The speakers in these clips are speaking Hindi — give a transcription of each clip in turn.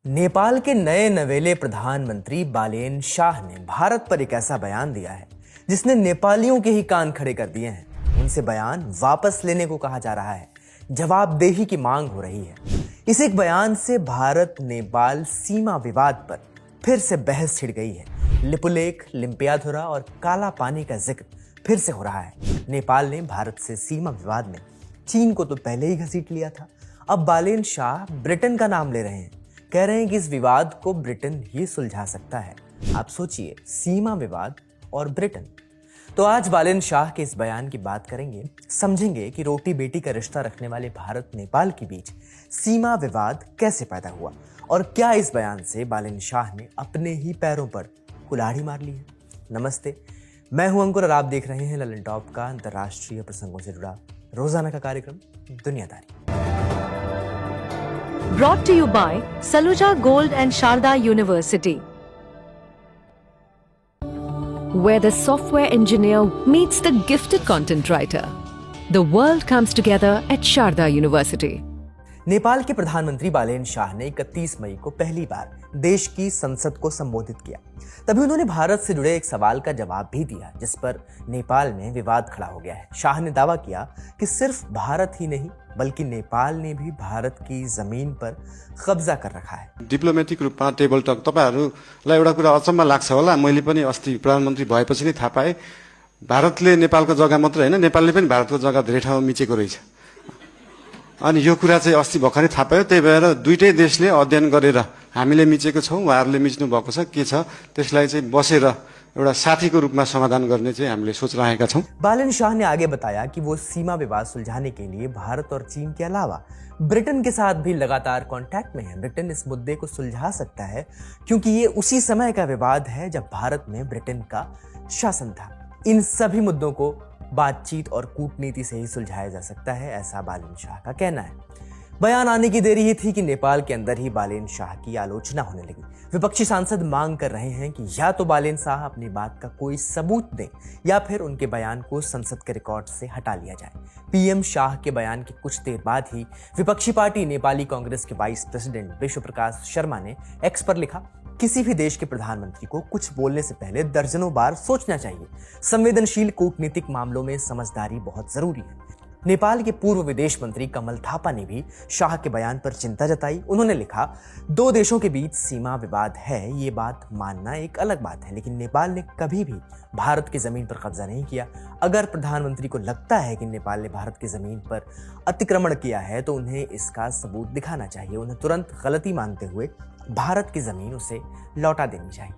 नेपाल के नए नवेले प्रधानमंत्री बालेन शाह ने भारत पर एक ऐसा बयान दिया है जिसने नेपालियों के ही कान खड़े कर दिए हैं। उनसे बयान वापस लेने को कहा जा रहा है, जवाबदेही की मांग हो रही है। इस एक बयान से भारत नेपाल सीमा विवाद पर फिर से बहस छिड़ गई है। लिपुलेख, लिम्पियाधुरा और काला पानी का जिक्र फिर से हो रहा है। नेपाल ने भारत से सीमा विवाद में चीन को तो पहले ही घसीट लिया था, अब बालेन शाह ब्रिटेन का नाम ले रहे हैं। कह रहे हैं कि इस विवाद को ब्रिटेन ही सुलझा सकता है। आप सोचिए, सीमा विवाद और ब्रिटेन। तो आज बालेन शाह के इस बयान की बात करेंगे, समझेंगे कि रोटी बेटी का रिश्ता रखने वाले भारत नेपाल के बीच सीमा विवाद कैसे पैदा हुआ और क्या इस बयान से बालेन शाह ने अपने ही पैरों पर कुल्हाड़ी मार ली है। नमस्ते, मैं हूं अंकुर और आप देख रहे हैं ललन टॉप का अंतर्राष्ट्रीय प्रसंगों से जुड़ा रोजाना का कार्यक्रम दुनियादारी। Brought to you by Saluja Gold and Sharda University, where the software engineer meets the gifted content writer. The world comes together at Sharda University. Nepal के प्रधानमंत्री बालेन शाह ने 31 मई को पहली बार देश की संसद को संबोधित किया। तभी उन्होंने भारत से जुड़े एक सवाल का जवाब भी दिया, जिस पर नेपाल में विवाद खड़ा हो गया है। शाह ने दावा किया कि सिर्फ भारत ही नहीं बल्कि नेपाल ने भी भारत की जमीन पर कब्जा कर रखा है। डिप्लोमेटिक रूपमा टेबल टक तपाईहरुलाई एउटा कुरा अचम्म लाग्छ होला, मैले पनि अस्ति प्रधानमन्त्री भएपछि नै थाहा पाएँ, भारतले नेपालको जग्गा मात्र हैन, नेपालले पनि भारतको जग्गा धेरै ठाउँमा मिचेको रहेछ। अनि यो कुरा चाहिँ अस्ति भर्खरै थाहा पायो। त्यही भएर दुईटै देशले अध्ययन गरेर हामीले मिचेको छौं, उहाँहरूले मिच्नु भएको छ, के छ त्यसलाई चाहिँ बसेर एउटा साथीको रूपमा समाधान गर्ने चाहिँ हामीले सोचिरहेका छौं। बालेन शाह ने आगे बताया कि वो सीमा विवाद सुलझाने के लिए भारत और चीन के अलावा ब्रिटेन के साथ भी लगातार कांटेक्ट में है। ब्रिटेन इस मुद्दे को सुलझा सकता है क्योंकि ये उसी समय का विवाद है जब भारत में ब्रिटेन का शासन था। इन सभी मुद्दों को बातचीत और कूटनीति से ही सुलझाया जा सकता है, ऐसा बालेन शाह का कहना है। बयान आने की देरी ही थी कि नेपाल के अंदर ही बालेन शाह की आलोचना होने लगी। विपक्षी सांसद मांग कर रहे हैं कि या तो बालेन शाह अपनी बात का कोई सबूत दें या फिर उनके बयान को संसद के रिकॉर्ड से हटा लिया जाए। पीएम शाह के बयान के कुछ देर बाद ही विपक्षी पार्टी नेपाली कांग्रेस के वाइस प्रेसिडेंट विश्व प्रकाश शर्मा ने एक्स पर लिखा, किसी भी देश के प्रधानमंत्री को कुछ बोलने से पहले दर्जनों बार सोचना चाहिए। संवेदनशील कूटनीतिक मामलों में समझदारी बहुत जरूरी है। नेपाल के पूर्व विदेश मंत्री कमल थापा ने भी शाह के बयान पर चिंता जताई। उन्होंने लिखा, दो देशों के बीच सीमा विवाद है, ये बात मानना एक अलग बात है, लेकिन नेपाल ने कभी भी भारत की जमीन पर कब्जा नहीं किया। अगर प्रधानमंत्री को लगता है कि नेपाल ने भारत की जमीन पर अतिक्रमण किया है तो उन्हें इसका सबूत दिखाना चाहिए। उन्हें तुरंत गलती मानते हुए भारत की जमीन उसे लौटा देनी चाहिए।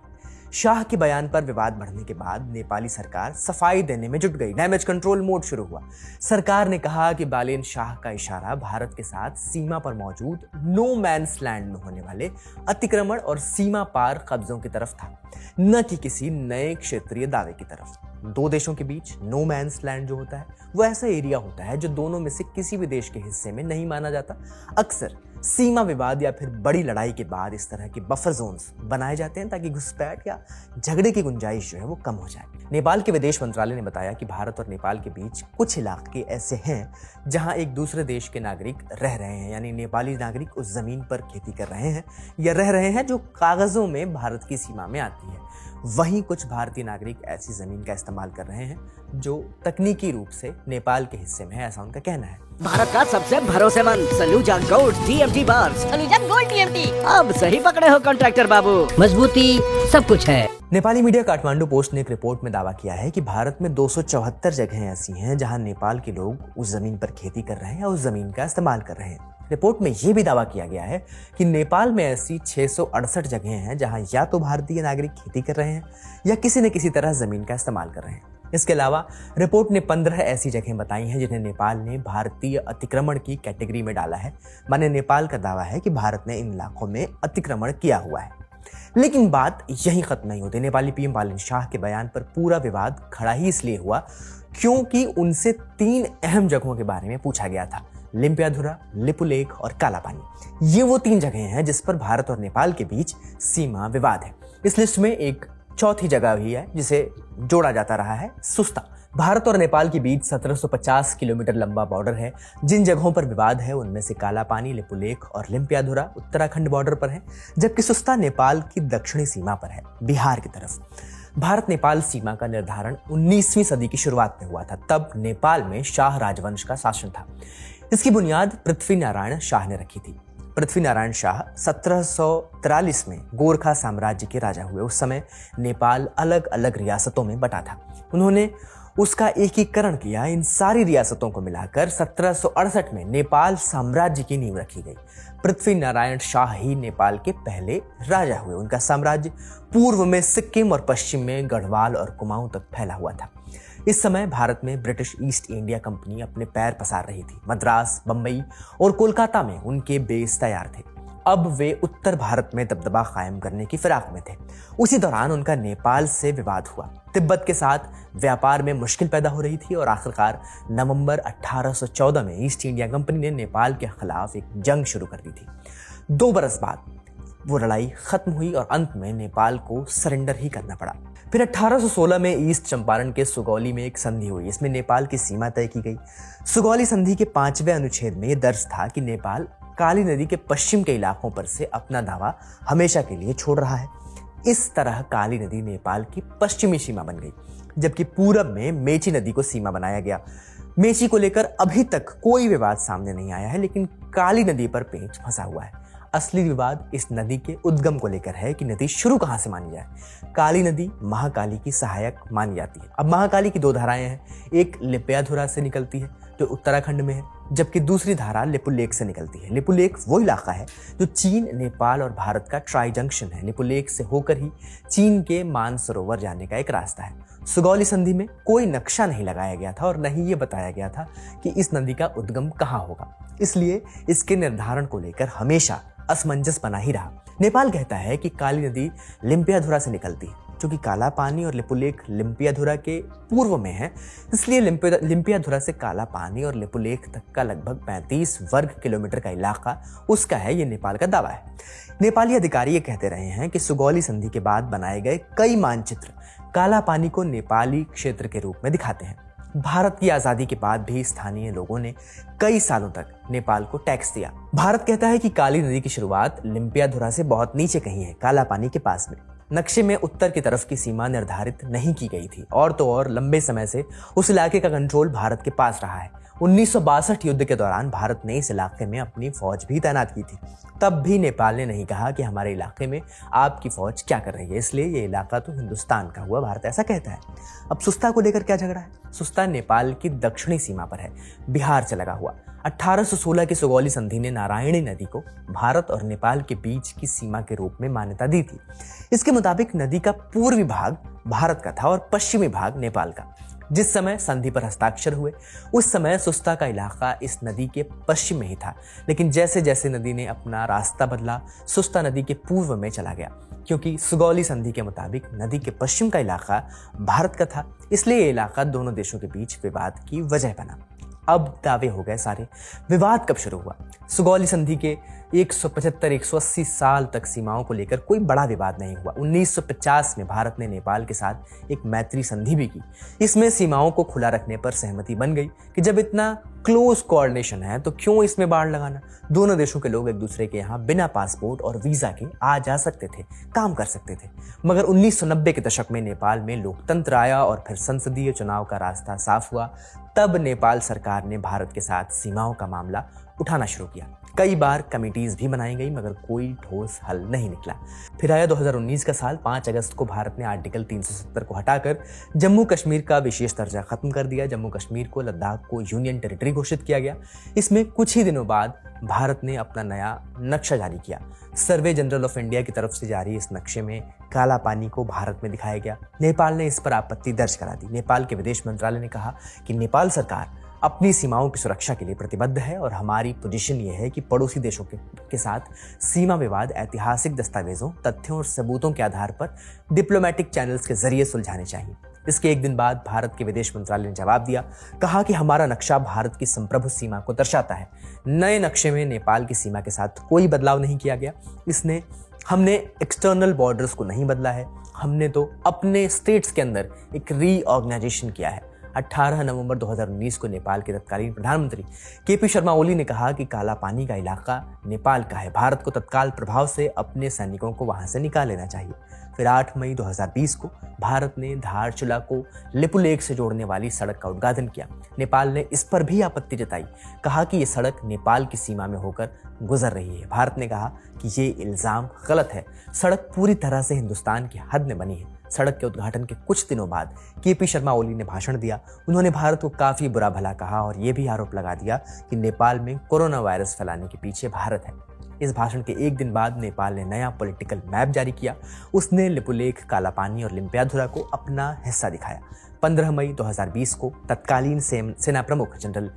शाह के बयान पर विवाद बढ़ने के बाद नेपाली सरकार सफाई देने में जुट गई। डैमेज कंट्रोल मोड शुरू हुआ। सरकार ने कहा कि बालेन शाह का इशारा भारत के साथ सीमा पर मौजूद नो मैन्स लैंड में होने वाले अतिक्रमण और सीमा पार कब्जों की तरफ था, न कि किसी नए क्षेत्रीय दावे की तरफ। दो देशों के बीच नो मैन्स लैंड जो होता है वो ऐसा एरिया होता है जो दोनों में से किसी भी देश के हिस्से में नहीं माना जाता। अक्सर सीमा विवाद या फिर बड़ी लड़ाई के बाद इस तरह के बफर जोन्स बनाए जाते हैं ताकि घुसपैठ या झगड़े की गुंजाइश जो है वो कम हो जाए। नेपाल के विदेश मंत्रालय ने बताया कि भारत और नेपाल के बीच कुछ इलाके ऐसे हैं जहां एक दूसरे देश के नागरिक रह रहे हैं, यानी नेपाली नागरिक उस जमीन पर खेती कर रहे हैं या रह रहे हैं जो कागजों में भारत की सीमा में आती है। वहीं कुछ भारतीय नागरिक ऐसी जमीन का इस्तेमाल कर रहे हैं जो तकनीकी रूप से नेपाल के हिस्से में है, ऐसा उनका कहना है। भारत का सबसे भरोसेमंद Saluja gold TMT bars. Saluja gold TMT. अब सही पकड़े हो कॉन्ट्रैक्टर बाबू, मजबूती सब कुछ है। नेपाली मीडिया काठमांडू पोस्ट ने एक रिपोर्ट में दावा किया है कि भारत में 274 जगहें ऐसी हैं जहां नेपाल के लोग उस जमीन पर खेती कर रहे हैं या उस जमीन का इस्तेमाल कर रहे हैं। रिपोर्ट में यह भी दावा किया गया है कि नेपाल में ऐसी 668 जगहें हैं जहां या तो भारतीय नागरिक खेती कर रहे हैं या किसी न किसी तरह जमीन का इस्तेमाल कर रहे हैं। इसके अलावा रिपोर्ट ने 15 ऐसी जगहें बताई हैं जिन्हें नेपाल ने भारतीय अतिक्रमण की कैटेगरी में डाला है। माने नेपाल का दावा है कि भारत ने इन इलाकों में अतिक्रमण किया हुआ है। लेकिन बात यहीं खत्म नहीं होती। नेपाली पीएम बालेन शाह के बयान पर पूरा विवाद खड़ा ही इसलिए हुआ क्योंकि उनसे 3 अहम जगहों के बारे में पूछा गया था, लिम्पियाधुरा, लिपुलेख और काला पानी। ये वो 3 जगहें हैं जिस पर भारत और नेपाल के बीच सीमा विवाद है। इस लिस्ट में एक चौथी जगह भी है जिसे जोड़ा जाता रहा है, सुस्ता। भारत और नेपाल के बीच 1750 किलोमीटर लंबा बॉर्डर है। जिन जगहों पर विवाद है उनमें से काला पानी, लिपुलेख और लिम्पियाधुरा उत्तराखंड बॉर्डर पर है, जबकि सुस्ता नेपाल की दक्षिणी सीमा पर है, बिहार की तरफ। भारत नेपाल सीमा का निर्धारण 19वीं सदी की शुरुआत में हुआ था। तब नेपाल में शाह राजवंश का शासन था। इसकी बुनियाद पृथ्वी नारायण शाह ने रखी थी। पृथ्वी नारायण शाह 1743 में गोरखा साम्राज्य के राजा हुए। उस समय नेपाल अलग अलग रियासतों में बटा था। उन्होंने उसका एकीकरण किया। इन सारी रियासतों को मिलाकर 1768 में नेपाल साम्राज्य की नींव रखी गई। पृथ्वी नारायण शाह ही नेपाल के पहले राजा हुए। उनका साम्राज्य पूर्व में सिक्किम और पश्चिम में गढ़वाल और कुमाऊं तक फैला हुआ था। इस समय भारत में ब्रिटिश ईस्ट इंडिया कंपनी अपने पैर पसार रही थी। मद्रास, बंबई और कोलकाता में उनके बेस तैयार थे। अब वे उत्तर भारत में दबदबा कायम करने की फिराक में थे। उसी दौरान उनका नेपाल से विवाद हुआ। तिब्बत के साथ व्यापार में मुश्किल पैदा हो रही थी और आखिरकार नवंबर 1814 में ईस्ट इंडिया कंपनी ने नेपाल के खिलाफ एक जंग शुरू कर दी थी। 2 बरस बाद वो लड़ाई खत्म हुई और अंत में नेपाल को सरेंडर ही करना पड़ा। फिर 1816 में ईस्ट चंपारण के सुगौली में एक संधि हुई। इसमें नेपाल की सीमा तय की गई। सुगौली संधि के 5वें अनुच्छेद में यह दर्ज था कि नेपाल काली नदी के पश्चिम के इलाकों पर से अपना दावा हमेशा के लिए छोड़ रहा है। इस तरह काली नदी नेपाल की पश्चिमी सीमा बन गई, जबकि पूरब में मेची नदी को सीमा बनाया गया। मेची को लेकर अभी तक कोई विवाद सामने नहीं आया है, लेकिन काली नदी पर पेंच फंसा हुआ है। असली विवाद इस नदी के उद्गम को लेकर है कि नदी शुरू कहां से मानी जाए। काली नदी महाकाली की सहायक मानी जाती है। अब महाकाली की 2 धाराएं हैं। एक लिप्याधुरा से निकलती है जो उत्तराखंड में है, जबकि दूसरी धारा लिपुलेख से निकलती है। लिपुलेख वो इलाका है जो चीन, नेपाल और भारत का ट्राई जंक्शन है। लिपुलेख से होकर ही चीन के मानसरोवर जाने का एक रास्ता है। सुगौली संधि में कोई नक्शा नहीं लगाया गया था और न ही ये बताया गया था कि इस नदी का उद्गम कहाँ होगा। इसलिए इसके निर्धारण को लेकर हमेशा असमंजस बना ही रहा। नेपाल कहता है कि काली नदी लिम्पियाधुरा से निकलती है, क्योंकि काला पानी और लिपुलेख लिम्पियाधुरा के पूर्व में है। इसलिए लिम्पियाधुरा से काला पानी और लिपुलेख तक का लगभग 35 वर्ग किलोमीटर का इलाका उसका है। ये नेपाल का दावा है। नेपाली अधिकारी ये कहते रहे हैं कि सुगौली संधि के बाद बनाए गए कई मानचित्र काला पानी को नेपाली क्षेत्र के रूप में दिखाते हैं। भारत की आजादी के बाद भी स्थानीय लोगों ने कई सालों तक नेपाल को टैक्स दिया। भारत कहता है कि काली नदी की शुरुआत लिम्पियाधुरा से बहुत नीचे कहीं है, काला पानी के पास में। नक्शे में उत्तर की तरफ की सीमा निर्धारित नहीं की गई थी और तो और लंबे समय से उस इलाके का कंट्रोल भारत के पास रहा है। 1962 युद्ध के दौरान भारत ने इस इलाके में अपनी फौज भी तैनात की थी। तब भी नेपाल ने नहीं कहा कि हमारे इलाके में आपकी फौज क्या कर रही है, इसलिए ये इलाका तो हिंदुस्तान का हुआ, भारत ऐसा कहता है। अब सुस्ता को लेकर क्या झगड़ा है? सुस्ता नेपाल की दक्षिणी सीमा पर है, बिहार से लगा हुआ। 1816 की सुगौली संधि ने नारायणी नदी को भारत और नेपाल के बीच की सीमा के रूप में मान्यता दी थी। इसके मुताबिक नदी का पूर्वी भाग भारत का था और पश्चिमी भाग नेपाल का। जिस समय संधि पर हस्ताक्षर हुए उस समय सुस्ता का इलाका इस नदी के पश्चिम में ही था, लेकिन जैसे जैसे नदी ने अपना रास्ता बदला सुस्ता नदी के पूर्व में चला गया। क्योंकि सुगौली संधि के मुताबिक नदी के पश्चिम का इलाका भारत का था, इसलिए ये इलाका दोनों देशों के बीच विवाद की वजह बना। अब दावे हो गए सारे। विवाद कब शुरू हुआ? सुगौली संधि के 175-180 साल तक सीमाओं को लेकर कोई बड़ा विवाद नहीं हुआ। 1950 में भारत ने नेपाल के साथ एक मैत्री संधि भी की। इसमें सीमाओं को खुला रखने पर सहमति बन गई कि जब इतना क्लोज कोऑर्डिनेशन है तो क्यों इसमें बाड़ लगाना। दोनों देशों के लोग एक दूसरे के यहाँ बिना पासपोर्ट और वीजा के आ जा सकते थे, काम कर सकते थे। मगर 1990 के दशक में नेपाल में लोकतंत्र आया और फिर संसदीय चुनाव का रास्ता साफ हुआ। तब नेपाल सरकार ने भारत के साथ सीमाओं का मामला उठाना शुरू किया। कई बार कमेटीज भी बनाई गई मगर कोई ठोस हल नहीं निकला। फिर आया 2019 का साल। 5 अगस्त को भारत ने आर्टिकल 370 को हटाकर जम्मू कश्मीर का विशेष दर्जा खत्म कर दिया। जम्मू कश्मीर को, लद्दाख को यूनियन टेरिटरी घोषित किया गया। इसमें कुछ ही दिनों बाद भारत ने अपना नया नक्शा जारी किया। सर्वे जनरल ऑफ इंडिया की तरफ से जारी इस नक्शे में काला पानी को भारत में दिखाया गया। नेपाल ने इस पर आपत्ति दर्ज करा दी। नेपाल के विदेश मंत्रालय ने कहा कि नेपाल सरकार अपनी सीमाओं की सुरक्षा के लिए प्रतिबद्ध है और हमारी पोजीशन ये है कि पड़ोसी देशों के साथ सीमा विवाद ऐतिहासिक दस्तावेजों, तथ्यों और सबूतों के आधार पर डिप्लोमेटिक चैनल्स के जरिए सुलझाने चाहिए। इसके एक दिन बाद भारत के विदेश मंत्रालय ने जवाब दिया, कहा कि हमारा नक्शा भारत की संप्रभु सीमा को दर्शाता है। नए नक्शे में नेपाल की सीमा के साथ कोई बदलाव नहीं किया गया। हमने एक्सटर्नल बॉर्डर्स को नहीं बदला है, हमने तो अपने स्टेट्स के अंदर एक रीऑर्गेनाइजेशन किया है। 18 नवंबर 2019 को नेपाल के तत्कालीन प्रधानमंत्री केपी शर्मा ओली ने कहा कि काला पानी का इलाका नेपाल का है, भारत को तत्काल प्रभाव से अपने सैनिकों को वहां से निकाल लेना चाहिए। फिर 8 मई 2020 को भारत ने धारचूला को लिपुलेख से जोड़ने वाली सड़क का उद्घाटन किया। नेपाल ने इस पर भी आपत्ति जताई, कहा कि ये सड़क नेपाल की सीमा में होकर गुजर रही है। भारत ने कहा कि ये इल्जाम गलत है, सड़क पूरी तरह से हिंदुस्तान की हद में बनी है। सड़क के उद्घाटन के कुछ दिनों बाद केपी शर्मा ओली ने भाषण दिया। उन्होंने भारत को काफी बुरा भला कहा और ये भी आरोप लगा दिया कि नेपाल में कोरोना वायरस फैलाने के पीछे भारत है। इस भाषण के एक दिन बाद नेपाल ने नया पॉलिटिकल मैप जारी किया। उसने लिपुलेख, काला पानी और लिम्पियाधुरा को अपना हिस्सा दिखाया। 15 मई 2020 को तत्कालीन सेना प्रमुख जनरल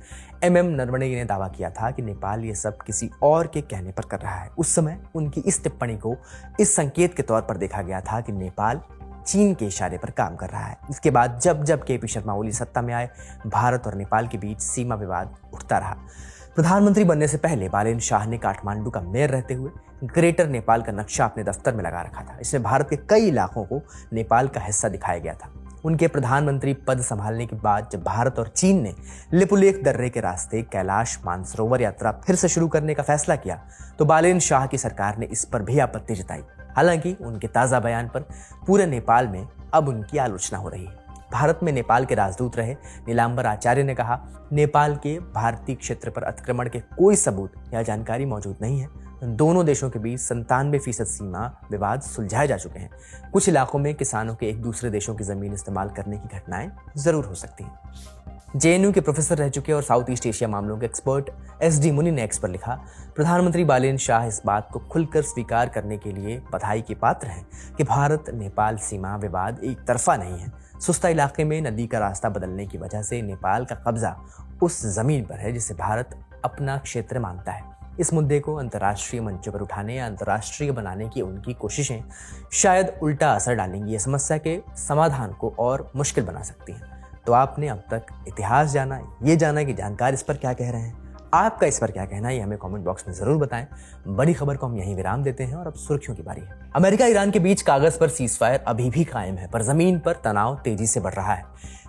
MM नरवणे ने दावा किया था कि नेपाल ये सब किसी और के कहने पर कर रहा है। उस समय उनकी इस टिप्पणी को इस संकेत के तौर पर देखा गया था कि नेपाल चीन के इशारे पर काम कर रहा है। इसके बाद जब जब केपी शर्मा ओली सत्ता में आए, भारत और नेपाल के बीच सीमा विवाद उठता रहा। प्रधानमंत्री बनने से पहले बालेन शाह ने काठमांडू का मेयर रहते हुए ग्रेटर नेपाल का नक्शा अपने दफ्तर में लगा रखा था। इसमें भारत के कई इलाकों को नेपाल का हिस्सा दिखाया गया था। उनके प्रधानमंत्री पद संभालने के बाद जब भारत और चीन ने लिपुलेख दर्रे के रास्ते कैलाश मानसरोवर यात्रा फिर से शुरू करने का फैसला किया, तो बालेन शाह की सरकार ने इस पर भी आपत्ति जताई। हालांकि उनके ताज़ा बयान पर पूरे नेपाल में अब उनकी आलोचना हो रही है। भारत में नेपाल के राजदूत रहे नीलांबर आचार्य ने कहा, नेपाल के भारतीय क्षेत्र पर अतिक्रमण के कोई सबूत या जानकारी मौजूद नहीं है। दोनों देशों के बीच 97% सीमा विवाद सुलझाए जा चुके हैं। कुछ इलाकों में किसानों के एक दूसरे देशों की जमीन इस्तेमाल करने की घटनाएं जरूर हो सकती हैं। JNU के प्रोफेसर रह चुके और साउथ ईस्ट एशिया मामलों के एक्सपर्ट SD मुनि ने एक्स पर लिखा, प्रधानमंत्री बालेन शाह इस बात को खुलकर स्वीकार करने के लिए बधाई के पात्र हैं कि भारत नेपाल सीमा विवाद एक तरफा नहीं है। सुस्ता इलाके में नदी का रास्ता बदलने की वजह से नेपाल का कब्जा उस जमीन पर है जिसे भारत अपना क्षेत्र मानता है। इस मुद्दे को अंतर्राष्ट्रीय मंचों पर उठाने या अंतर्राष्ट्रीय बनाने की उनकी कोशिशें शायद उल्टा असर डालेंगी। ये समस्या के समाधान को और मुश्किल बना सकती हैं। तो आपने अब तक इतिहास जाना, ये जाना कि जानकार इस पर क्या कह रहे हैं। आपका इस पर क्या कहना है, ये हमें कमेंट बॉक्स में जरूर बताएं। बड़ी खबर को हम यहीं विराम देते हैं और अब सुर्खियों की बारी है। अमेरिका ईरान के बीच कागज पर सीजफायर अभी भी कायम है, पर जमीन पर तनाव तेजी से बढ़ रहा है।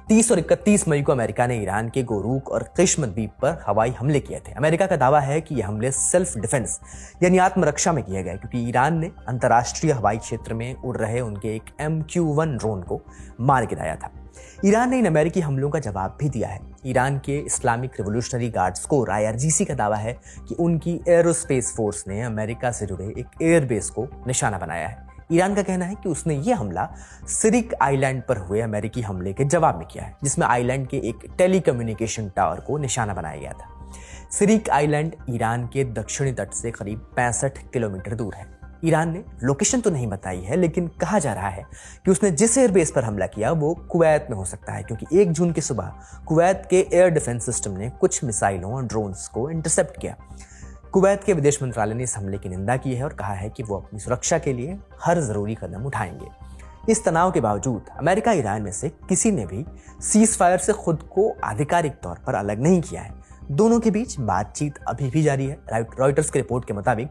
30 और 31 मई को अमेरिका ने ईरान के गोरूक और किश्म द्वीप पर हवाई हमले किए थे। अमेरिका का दावा है कि यह हमले सेल्फ डिफेंस यानी आत्मरक्षा में किए गए, क्योंकि ईरान ने अंतर्राष्ट्रीय हवाई क्षेत्र में उड़ रहे उनके एक MQ-1 ड्रोन को मार गिराया था। ईरान ने इन अमेरिकी हमलों का जवाब भी दिया है। ईरान के Islamic revolutionary guards core IRGC का दावा है कि उनकी एरोस्पेस फोर्स ने अमेरिका से जुड़े एक एयरबेस को निशाना बनाया है। ईरान का कहना है कि उसने ये हमला सिरिक आइलैंड पर हुए अमेरिकी हमले के जवाब में किया है, जिसमें आइलैंड के एक टेलीकम्युनिकेशन टावर को निशाना बनाया गया था। सिरिक आइलैंड ईरान के दक्षिणी तट से करीब 65 किलोमीटर दूर है। ईरान ने लोकेशन तो नहीं बताई है, लेकिन कहा जा रहा है कि उसने जिस एयरबेस पर हमला किया वो कुवैत में हो सकता है, क्योंकि 1 जून की सुबह कुवैत के एयर डिफेंस सिस्टम ने कुछ मिसाइलों और ड्रोन्स को इंटरसेप्ट किया। कुवैत के विदेश मंत्रालय ने इस हमले की निंदा की है और कहा है कि वो अपनी सुरक्षा के लिए हर जरूरी कदम उठाएंगे। इस तनाव के बावजूद अमेरिका ईरान में से किसी ने भी सीज फायर से खुद को आधिकारिक तौर पर अलग नहीं किया है। दोनों के बीच बातचीत अभी भी जारी है। रॉयटर्स की रिपोर्ट के मुताबिक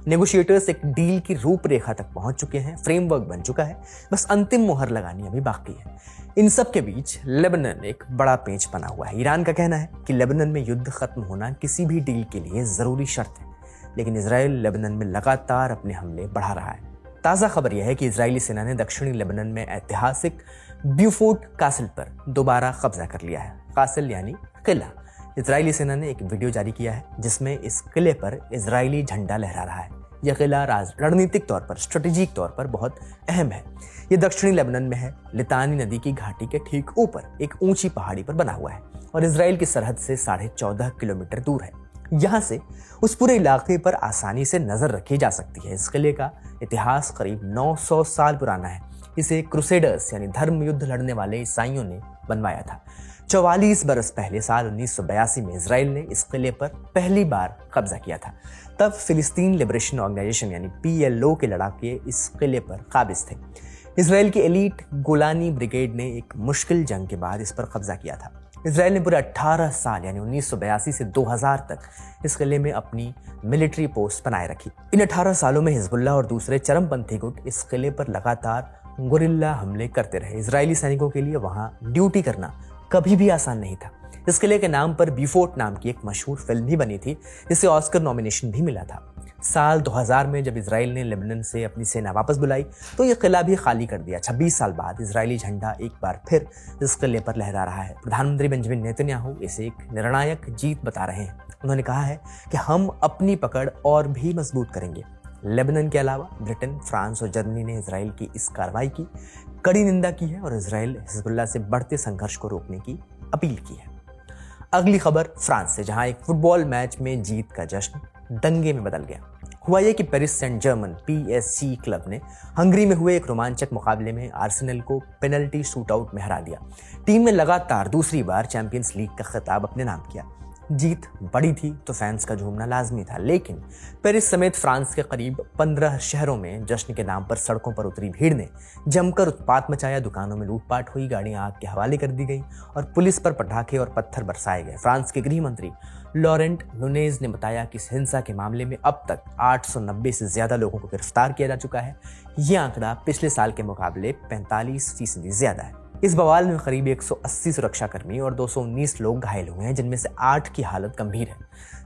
नेगोशिएटर्स एक डील की रूपरेखा तक पहुंच चुके हैं, फ्रेमवर्क बन चुका है, बस अंतिम मुहर लगानी अभी बाकी है। इन सब के बीच लेबनान एक बड़ा पेंच बना हुआ है। ईरान का कहना है कि लेबनान में युद्ध खत्म होना किसी भी डील के लिए जरूरी शर्त है, लेकिन इजराइल लेबनान में लगातार अपने हमले बढ़ा रहा है। ताज़ा खबर यह है कि इजरायली सेना ने दक्षिणी लेबनान में ऐतिहासिक ब्यूफोर्ट कासल पर दोबारा कब्जा कर लिया है। कासल यानी किला। इजरायली सेना ने एक वीडियो जारी किया है जिसमें इस किले पर इजरायली झंडा लहरा रहा है। यह किला रणनीतिक तौर पर, स्ट्रेटेजिक तौर पर बहुत अहम है। ये दक्षिणी लेबनान में है, लितानी नदी की घाटी के ठीक ऊपर एक ऊंची पहाड़ी पर बना हुआ है और इजराइल की सरहद से 14.5 किलोमीटर दूर है। यहाँ से उस पूरे इलाके पर आसानी से नजर रखी जा सकती है। इस किले का इतिहास करीब 900 साल पुराना है। इसे क्रूसेडर्स यानी धर्म युद्ध लड़ने वाले ईसाइयों ने बनवाया था। 44 बरस पहले साल 1982 में इजराइल ने इस किले पर पहली बार कब्जा किया था। तब फिलिस्तीन लिबरेशन ऑर्गेनाइजेशन यानी PLO के लड़ाके इस किले पर काबिज थे। इजराइल की एलीट गोलानी ब्रिगेड ने एक मुश्किल जंग के बाद इस पर कब्जा किया था। इजराइल ने पूरे 18 साल यानी 1982 से 2000 तक इस किले में अपनी मिलिट्री पोस्ट बनाए रखी। इन 18 सालों में हिजबुल्लाह और दूसरे चरमपंथी गुट इस किले पर लगातार गुरिल्ला हमले करते रहे। इजरायली सैनिकों के लिए वहां ड्यूटी करना कभी भी आसान नहीं था। इस किले के नाम पर बीफोर्ट नाम की एक मशहूर फिल्म भी बनी थी, जिसे ऑस्कर नॉमिनेशन भी मिला था। साल 2000 में जब इजराइल ने लेबनान से अपनी सेना वापस बुलाई तो ये किला भी खाली कर दिया। 26 साल बाद इजरायली झंडा एक बार फिर इस किले पर लहरा रहा है। प्रधानमंत्री बेंजामिन नेतन्याहू इसे एक निर्णायक जीत बता रहे हैं। उन्होंने कहा है कि हम अपनी पकड़ और भी मजबूत करेंगे। लेबनान के अलावा ब्रिटेन, फ्रांस और जर्मनी ने इजराइल की इस कार्रवाई की कड़ी निंदा की है और इजराइल हिजबुल्लाह से बढ़ते संघर्ष को रोकने की अपील की है। अगली खबर फ्रांस से, जहां एक फुटबॉल मैच में जीत का जश्न दंगे में बदल गया। हुआ यह कि Paris Saint Germain PSG club ने हंगरी में हुए एक रोमांचक मुकाबले में आर्सेनल को पेनल्टी शूटआउट में हरा दिया। टीम ने लगातार दूसरी बार चैंपियंस लीग का खिताब अपने नाम किया। जीत बड़ी थी तो फैंस का झूमना लाजमी था, लेकिन पेरिस समेत फ्रांस के करीब 15 शहरों में जश्न के नाम पर सड़कों पर उतरी भीड़ ने जमकर उत्पात मचाया। दुकानों में लूटपाट हुई, गाड़ियां आग के हवाले कर दी गई और पुलिस पर पटाखे और पत्थर बरसाए गए। फ्रांस के गृह मंत्री लॉरेंट नुनेज ने बताया कि इस हिंसा के मामले में अब तक 890 से ज्यादा लोगों को गिरफ्तार किया जा चुका है। यह आंकड़ा पिछले साल के मुकाबले 45% ज्यादा है। इस बवाल में करीब 180 सुरक्षाकर्मी और 219 लोग घायल हुए हैं, जिनमें से 8 की हालत गंभीर है।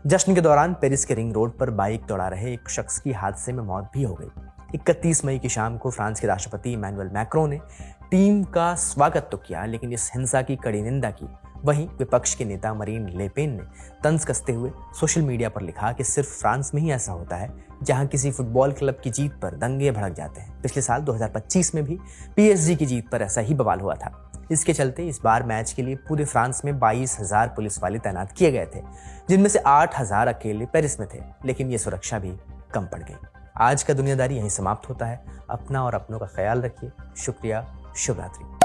जश्न के दौरान पेरिस के रिंग रोड पर बाइक दौड़ा रहे एक शख्स की हादसे में मौत भी हो गई। 31 मई की शाम को फ्रांस के राष्ट्रपति इमैनुअल मैक्रों ने टीम का स्वागत तो किया, लेकिन इस हिंसा की कड़ी निंदा की। वहीं विपक्ष के नेता मरीन ले पेन ने तंज कसते हुए सोशल मीडिया पर लिखा कि सिर्फ फ्रांस में ही ऐसा होता है जहां किसी फुटबॉल क्लब की जीत पर दंगे भड़क जाते हैं। पिछले साल 2025 में भी PSG की जीत पर ऐसा ही बवाल हुआ था। इसके चलते इस बार मैच के लिए पूरे फ्रांस में 22,000 पुलिस वाले तैनात किए गए थे, जिनमें से 8,000 अकेले पेरिस में थे, लेकिन ये सुरक्षा भी कम पड़ गई। आज का दुनियादारी यहीं समाप्त होता है। अपना और अपनों का ख्याल रखिए। शुक्रिया। शुभ रात्रि।